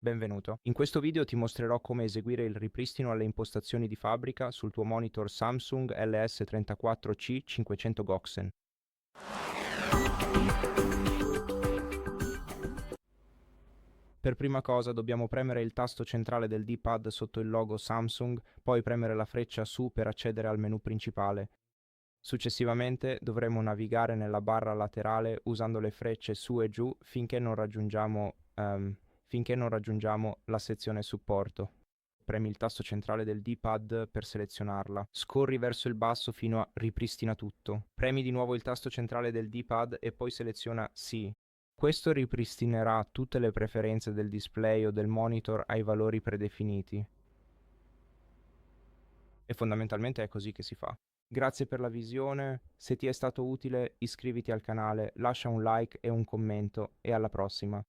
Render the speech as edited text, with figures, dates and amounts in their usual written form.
Benvenuto. In questo video ti mostrerò come eseguire il ripristino alle impostazioni di fabbrica sul tuo monitor Samsung LS34C500GAUXEN. Per prima cosa dobbiamo premere il tasto centrale del D-pad sotto il logo Samsung, poi premere la freccia su per accedere al menu principale. Successivamente dovremo navigare nella barra laterale usando le frecce su e giù finché non raggiungiamo la sezione supporto. Premi il tasto centrale del D-pad per selezionarla. Scorri verso il basso fino a ripristina tutto. Premi di nuovo il tasto centrale del D-pad e poi seleziona sì. Questo ripristinerà tutte le preferenze del display o del monitor ai valori predefiniti. E fondamentalmente è così che si fa. Grazie per la visione, se ti è stato utile iscriviti al canale, lascia un like e un commento e alla prossima.